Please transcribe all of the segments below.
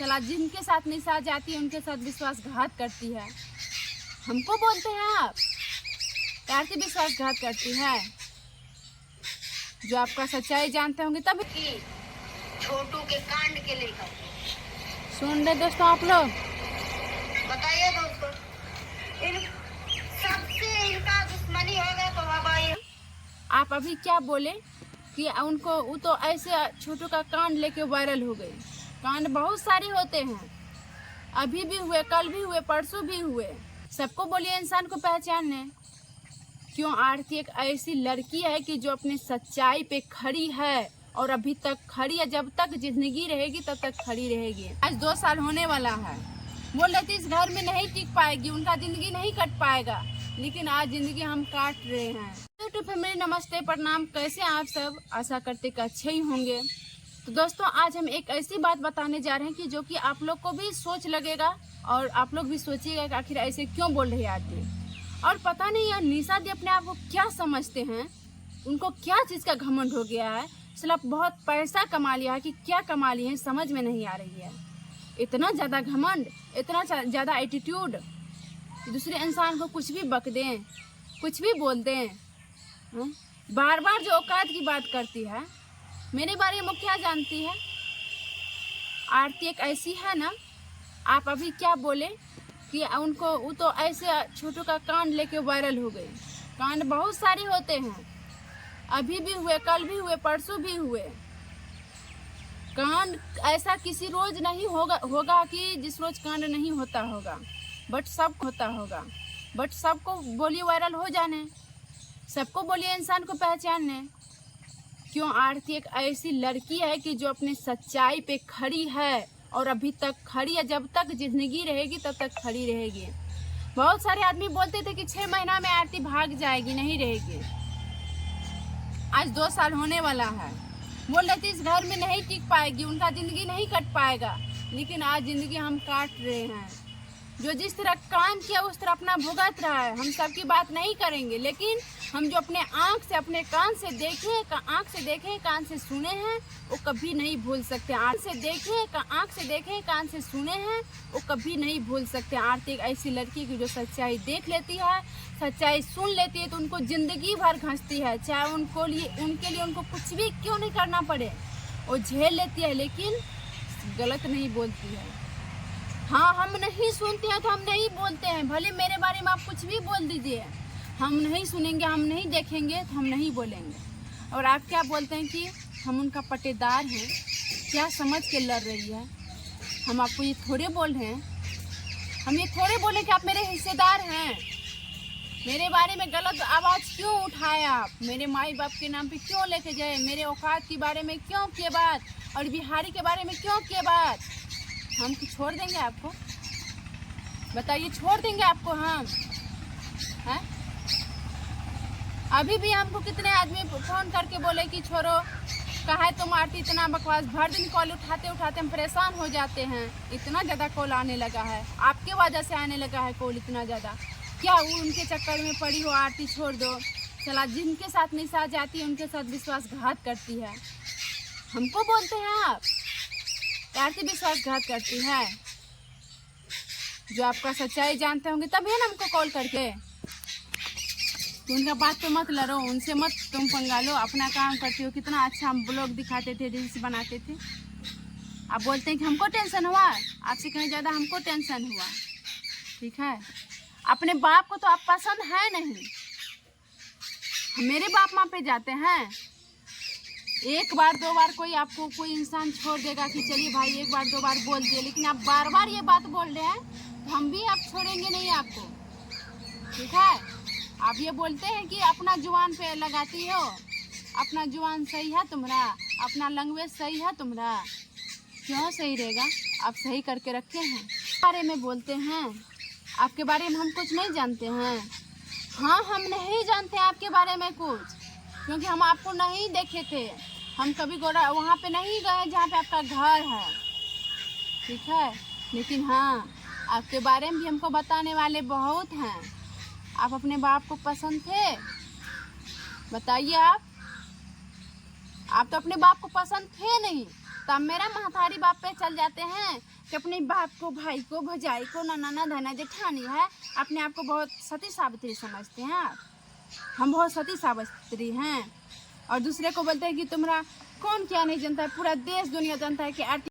चला जिनके साथ निशा जाती है उनके साथ विश्वासघात करती है। हमको बोलते हैं आप प्यार से विश्वासघात करती है। जो आपका सच्चाई जानते होंगे तब छोटू के कांड के लेकर सुन रहे दोस्तों आप लोग। बताइए दोस्तों, इन सबसे इनका दुश्मनी हो गया तो अब आइए। आप अभी क्या बोले कि उनको वो तो ऐसे छोटू का कांड लेके वायरल हो गई। कांड बहुत सारे होते हैं, अभी भी हुए, कल भी हुए, परसों भी हुए। सबको बोलिए इंसान को पहचानने। क्यों आरती एक ऐसी लड़की है कि जो अपनी सच्चाई पे खड़ी है और अभी तक खड़ी है। जब तक जिंदगी रहेगी तब तक खड़ी रहेगी। आज 2 साल होने वाला है। बोल रही थी इस घर में नहीं टिक पाएगी, उनका जिंदगी नहीं कट पाएगा, लेकिन आज जिंदगी हम काट रहे हैं। यूट्यूब फैमिली नमस्ते प्रणाम, कैसे आप सब? आशा करते कि अच्छे ही होंगे। तो दोस्तों आज हम एक ऐसी बात बताने जा रहे हैं कि जो कि आप लोग को भी सोच लगेगा और आप लोग भी सोचिएगा कि आखिर ऐसे क्यों बोल रही आरती। और पता नहीं यार निशा दी अपने आप को क्या समझते हैं, उनको क्या चीज़ का घमंड हो गया है। चलो बहुत पैसा कमा लिया है कि क्या कमा लिए हैं समझ में नहीं आ रही है। इतना ज़्यादा घमंड, इतना ज़्यादा एटीट्यूड, दूसरे इंसान को कुछ भी बक दें, कुछ भी बोल दें। बार बार जो औकात की बात करती है। मेरे बारे में क्या जानती है आरती? एक ऐसी है ना। आप अभी क्या बोले कि उनको वो तो ऐसे छोटू का कांड लेके वायरल हो गई। कांड बहुत सारे होते हैं, अभी भी हुए, कल भी हुए, परसों भी हुए। कांड ऐसा किसी रोज नहीं होगा कि जिस रोज कांड नहीं होता होगा, बट सब होता होगा। बट सबको बोलिए वायरल हो जाने, सबको बोलिए इंसान को पहचानने। क्यों आरती एक ऐसी लड़की है कि जो अपनी सच्चाई पे खड़ी है और अभी तक खड़ी है। जब तक जिंदगी रहेगी तब तक खड़ी रहेगी। बहुत सारे आदमी बोलते थे कि 6 महीना में आरती भाग जाएगी, नहीं रहेगी। आज 2 साल होने वाला है। बोल रही थी इस घर में नहीं टिक पाएगी, उनका जिंदगी नहीं कट पाएगा, लेकिन आज जिंदगी हम काट रहे हैं। जो जिस तरह काम किया उस तरह अपना भुगत रहा है। हम सबकी बात नहीं करेंगे, लेकिन हम जो अपने आँख से, अपने कान से देखे, आँख से देखे, कान से सुने हैं, वो कभी नहीं भूल सकते। आँख से देखे, आँख से देखे, कान से सुने हैं, वो कभी नहीं भूल सकते। आरती एक ऐसी लड़की की जो सच्चाई देख लेती है, सच्चाई सुन लेती है, तो उनको जिंदगी भर घंसती है। चाहे उनके लिए उनको कुछ भी क्यों नहीं करना पड़े, वो झेल लेती है, लेकिन गलत नहीं बोलती है। हाँ, हम नहीं सुनते हैं तो हम नहीं बोलते हैं। भले मेरे बारे में आप कुछ भी बोल दीजिए, हम नहीं सुनेंगे, हम नहीं देखेंगे, तो हम नहीं बोलेंगे। और आप क्या बोलते हैं कि हम उनका पट्टेदार हैं, क्या समझ के लड़ रही है। हम आपको ये थोड़े बोल रहे हैं, हम ये थोड़े बोले कि आप मेरे हिस्सेदार हैं। मेरे बारे में गलत आवाज़ क्यों उठाए आप? मेरे माई बाप के नाम पे क्यों लेके गए? मेरे औकात के बारे में क्यों किए बात? और बिहारी के बारे में क्यों किए बात? हम छोड़ देंगे आपको? बताइए, छोड़ देंगे आपको हम? हैं? अभी भी हमको कितने आदमी फोन करके बोले कि छोड़ो, कहा है तुम आरती इतना बकवास। भर दिन कॉल उठाते उठाते हम परेशान हो जाते हैं। इतना ज़्यादा कॉल आने लगा है, आपके वजह से आने लगा है कॉल इतना ज़्यादा। क्या वो उनके चक्कर में पड़ी हो? आरती छोड़ दो। चला जिनके साथ निशा जाती है उनके साथ विश्वासघात करती है। हमको बोलते हैं आप आरती विश्वासघात करती है। जो आपका सच्चाई जानते होंगे तभी ना हमको कॉल करके। तो उनका बात पे मत लड़ो, उनसे मत तुम पंगा लो, अपना काम करती हो। कितना अच्छा हम ब्लॉग दिखाते थे, रील्स बनाते थे। आप बोलते हैं कि हमको टेंशन हुआ, आपसे कहीं ज़्यादा हमको टेंशन हुआ। ठीक है, अपने बाप को तो आप पसंद है नहीं, मेरे बाप माँ पे जाते हैं। एक बार 2 बार कोई इंसान छोड़ देगा कि चलिए भाई 1 बार 2 बार बोल दिए, लेकिन आप बार बार ये बात बोल रहे हैं तो हम भी आप छोड़ेंगे नहीं आपको। ठीक है, आप ये बोलते हैं कि अपना जुबान पे लगाती हो, अपना जुबान सही है तुम्हारा, अपना लैंग्वेज सही है तुम्हारा। क्यों सही रहेगा? आप सही करके रखे हैं। बारे में बोलते हैं, आपके बारे में हम कुछ नहीं जानते हैं। हाँ, हम नहीं जानते आपके बारे में कुछ, क्योंकि हम आपको नहीं देखे थे। हम कभी वहाँ पे नहीं गए जहाँ पे आपका घर है। ठीक है, लेकिन हाँ, आपके बारे में भी हमको बताने वाले बहुत हैं। आप अपने बाप को पसंद थे? बताइए आप तो अपने बाप को पसंद थे नहीं, तब मेरा महतारी बाप पे चल जाते हैं कि अपने बाप को, भाई को, भौजाई को, नाना धना जेठानी है, अपने आप को बहुत सती सावित्री समझते हैं आप। हम बहुत सती सावित्री हैं और दूसरे को बोलते हैं कि तुम्हारा कौन क्या नहीं जानता है, पूरा देश दुनिया जानता है कि आरती।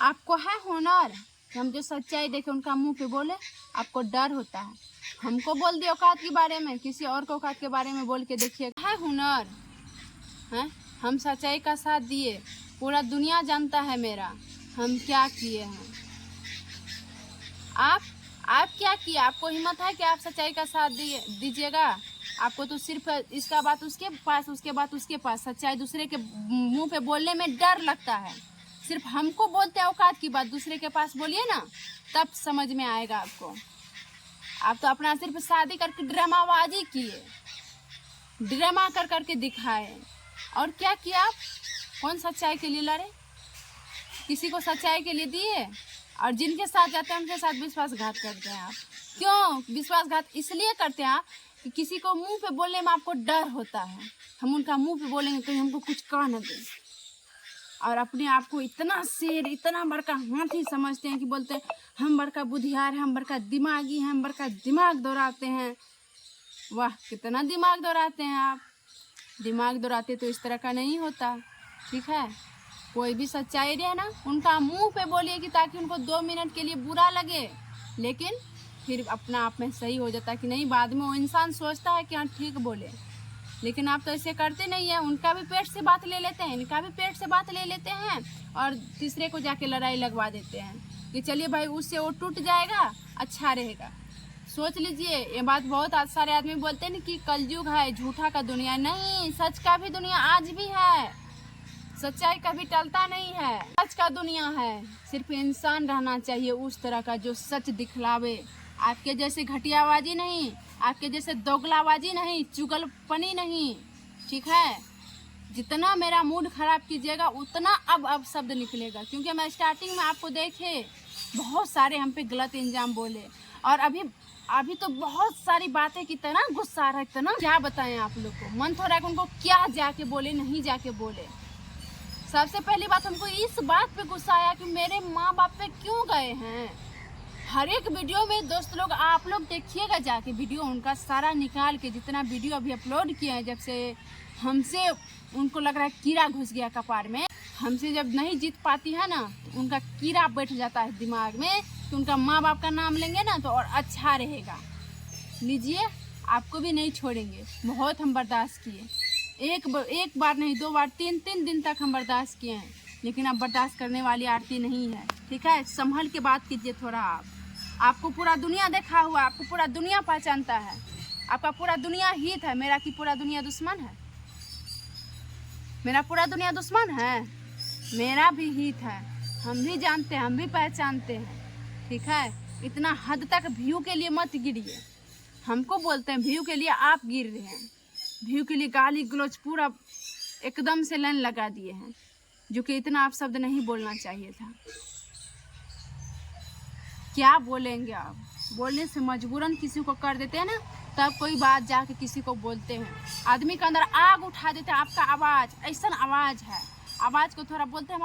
आपको है हुनर कि हम जो सच्चाई देखे उनका मुंह पे बोले? आपको डर होता है? हमको बोल दिए औकात के बारे में, किसी और को औकात के बारे में बोल के देखिए। है हुनर है, हम सच्चाई का साथ दिए, पूरा दुनिया जानता है मेरा हम क्या किए हैं। आप क्या किए? आपको हिम्मत है कि आप सच्चाई का साथ दीजिएगा? आपको तो सिर्फ इसका बात उसके पास, उसके बात उसके पास, सच्चाई दूसरे के मुंह पे बोलने में डर लगता है। सिर्फ हमको बोलते हैं औकात की बात, दूसरे के पास बोलिए ना, तब समझ में आएगा आपको। आप तो अपना सिर्फ शादी करके ड्रामाबाजी किए, ड्रामा कर करके दिखाए। और क्या किया आप? कौन सच्चाई के लिए लड़े? किसी को सच्चाई के लिए दिए? और जिनके साथ जाते हैं उनके साथ विश्वासघात करते हैं आप। क्यों विश्वासघात? इसलिए करते हैं आप कि किसी को मुंह पे बोलने में आपको डर होता है। हम उनका मुंह पे बोलेंगे कहीं हमको कुछ कह न दे। और अपने आप को इतना शेर, इतना बड़का हाथी समझते हैं कि बोलते हैं हम बड़का बुद्धियार हैं, हम बड़का दिमागी हैं, हम बड़का दिमाग दौड़ाते हैं। वाह, कितना दिमाग दौड़ाते हैं आप। दिमाग दौड़ाते तो इस तरह का नहीं होता, ठीक है। कोई भी सच्चाई रहे ना, उनका मुंह पे बोलिए कि ताकि उनको 2 मिनट के लिए बुरा लगे, लेकिन फिर अपना आप में सही हो जाता है कि नहीं, बाद में वो इंसान सोचता है कि हाँ ठीक बोले। लेकिन आप तो ऐसे करते नहीं है। उनका भी पेट से बात ले लेते हैं, इनका भी पेट से बात ले लेते हैं और तीसरे को जाके लड़ाई लगवा देते हैं कि चलिए भाई उससे वो टूट जाएगा, अच्छा रहेगा। सोच लीजिए, ये बात बहुत सारे आदमी बोलते हैं ना कि कलयुग है, झूठा का दुनिया। नहीं, सच का भी दुनिया आज भी है, सच्चाई कभी टलता नहीं है। सच का दुनिया है, सिर्फ इंसान रहना चाहिए उस तरह का जो सच दिखलावे। आपके जैसे घटियाबाजी नहीं, आपके जैसे दोगलाबाजी नहीं, चुगलपनी नहीं, ठीक है। जितना मेरा मूड खराब कीजिएगा उतना अब शब्द निकलेगा, क्योंकि मैं स्टार्टिंग में आपको देखे बहुत सारे हम पे गलत इल्जाम बोले और अभी तो बहुत सारी बातें की तरह गुस्सा आ रहा है। इतना क्या बताएं आप लोग को, मन थोड़ा कि उनको क्या जाके बोले, नहीं जाके बोले। सबसे पहली बात हमको इस बात पे गुस्सा आया कि मेरे माँ बाप पे क्यों गए हैं। हर एक वीडियो में दोस्त लोग, आप लोग देखिएगा जाके वीडियो उनका सारा निकाल के, जितना वीडियो अभी अपलोड किए हैं, जब से हमसे उनको लग रहा है कीड़ा घुस गया कपार में। हमसे जब नहीं जीत पाती है ना, तो उनका कीड़ा बैठ जाता है दिमाग में कि उनका माँ बाप का नाम लेंगे ना तो और अच्छा रहेगा। लीजिए, आपको भी नहीं छोड़ेंगे। बहुत हम बर्दाश्त किए, एक बार नहीं, 2 बार, 3 दिन तक हम बर्दाश्त किए हैं, लेकिन अब बर्दाश्त करने वाली आरती नहीं है, ठीक है। संभल के बात कीजिए थोड़ा। आपको पूरा दुनिया देखा हुआ, आपको पूरा दुनिया पहचानता है, आपका पूरा दुनिया हित है। मेरा की पूरा दुनिया दुश्मन है? मेरा पूरा दुनिया दुश्मन है? मेरा भी हित है। हम भी जानते हैं, हम भी पहचानते हैं, ठीक है। इतना हद तक व्यू के लिए मत गिरिए। हमको बोलते हैं व्यू के लिए, आप गिर रहे हैं। व्यू के लिए गाली गलौज पूरा एकदम से लाइन लगा दिए हैं, जो कि इतना आप शब्द नहीं बोलना चाहिए था। क्या बोलेंगे आप? बोलने से मजबूरन किसी को कर देते हैं ना, तब कोई बात जाके किसी को बोलते हैं। आदमी के अंदर आग उठा देते हैं। आपका आवाज़ ऐसा आवाज़ है, आवाज़ को थोड़ा बोलते हैं।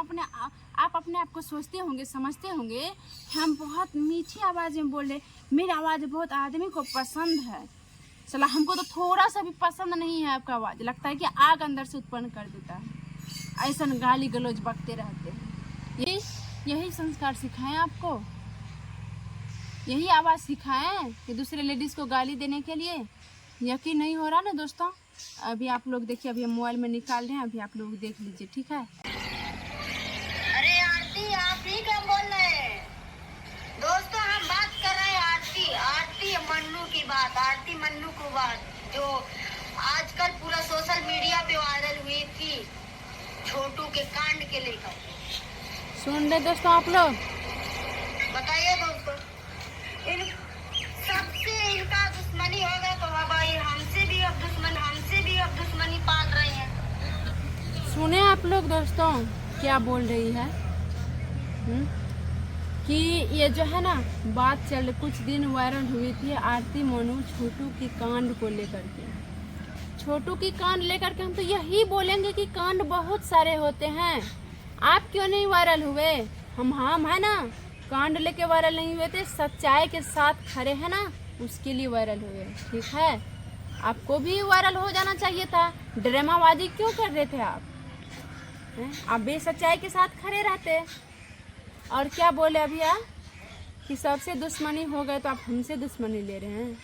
आप अपने आप को सोचते होंगे, समझते होंगे कि हम बहुत मीठी आवाज़ में बोल रहे, मेरी आवाज़ बहुत आदमी को पसंद है। चला, हमको तो थोड़ा सा भी पसंद नहीं है आपका आवाज़। लगता है कि आग अंदर से उत्पन्न कर देता है। ऐसा गाली गलौज बकते रहते हैं। यही संस्कार सिखाएं आपको, यही आवाज़ सिखाएं कि दूसरे लेडीज़ को गाली देने के लिए। यकीन नहीं हो रहा ना दोस्तों? अभी आप लोग देखिए, अभी हम मोबाइल में निकाल रहे हैं, अभी आप लोग देख लीजिए, ठीक है। अरे आरती, आप ही क्या बोल रहे हैं? दोस्तों, हम बात कर रहे हैं आरती मन्नू की बात, आरती मन्नू की बात, जो आजकल पूरा सोशल मीडिया पे वायरल हुई थी छोटू के कांड के लेकर। सुन रहे दोस्तों आप लोग? बताइए दोस्तों, इन सबसे इनका दुश्मनी हो गया तो भाई हमसे भी अब दुश्मनी पाल रहे हैं। सुने आप लोग दोस्तों क्या बोल रही है? कि ये जो है ना बात चल, कुछ दिन वायरल हुई थी आरती मन्नू छोटू की कांड को लेकर के। छोटू की कांड लेकर के हम तो यही बोलेंगे कि कांड बहुत सारे होते हैं। आप क्यों नहीं वायरल हुए? हम है ना, कांड लेके वायरल नहीं हुए थे, सच्चाई के साथ खड़े हैं ना, उसके लिए वायरल हुए। ठीक है, आपको भी वायरल हो जाना चाहिए था। ड्रामाबाजी क्यों कर रहे थे आप? आप भी सच्चाई के साथ खड़े रहते। और क्या बोले अभी आप कि सबसे दुश्मनी हो गए, तो आप हमसे दुश्मनी ले रहे हैं।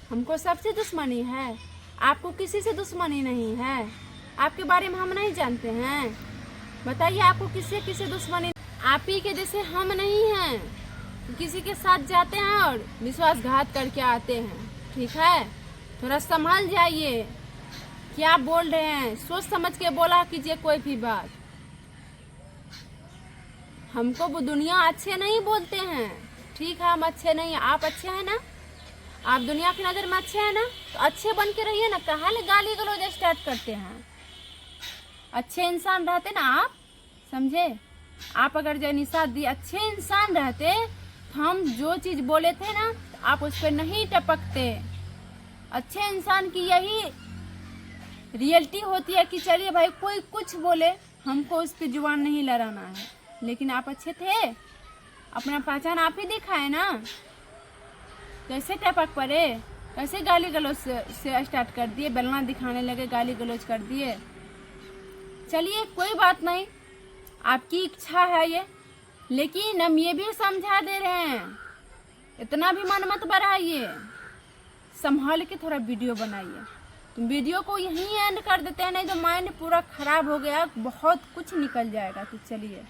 हमको सबसे दुश्मनी है, आपको किसी से दुश्मनी नहीं है। आपके बारे में हम नहीं जानते हैं। बताइए आपको किससे दुश्मनी? आप ही के जैसे हम नहीं हैं, किसी के साथ जाते हैं और विश्वासघात करके आते हैं। ठीक है, थोड़ा संभल जाइए। क्या बोल रहे हैं, सोच समझ के बोला कीजिए कोई भी बात। हमको वो दुनिया अच्छे नहीं बोलते हैं। ठीक है, हम अच्छे नहीं, आप अच्छे हैं ना? आप दुनिया की नज़र में अच्छे हैं ना? तो अच्छे बन के रहिए ना। कहाँ ले गाली गलौज स्टार्ट करते हैं? अच्छे इंसान रहते ना आप, समझे? आप अगर जैनिसा दी अच्छे इंसान रहते तो हम जो चीज़ बोले थे ना, तो आप उस पर नहीं टपकते। अच्छे इंसान की यही रियलिटी होती है कि चलिए भाई कोई कुछ बोले, हमको उस पर जुबान नहीं लड़ाना है। लेकिन आप अच्छे थे, अपना पहचान आप ही दिखाए ना। कैसे टपक पड़े, कैसे गाली गलौज से स्टार्ट कर दिए, बेलना दिखाने लगे, गाली गलौज कर दिए। चलिए कोई बात नहीं, आपकी इच्छा है ये, लेकिन हम ये भी समझा दे रहे हैं, इतना भी मन मत बढ़ाइए, संभाल के थोड़ा वीडियो बनाइए। तो वीडियो को यहीं एंड कर देते हैं, नहीं तो माइंड पूरा खराब हो गया, बहुत कुछ निकल जाएगा। तो चलिए।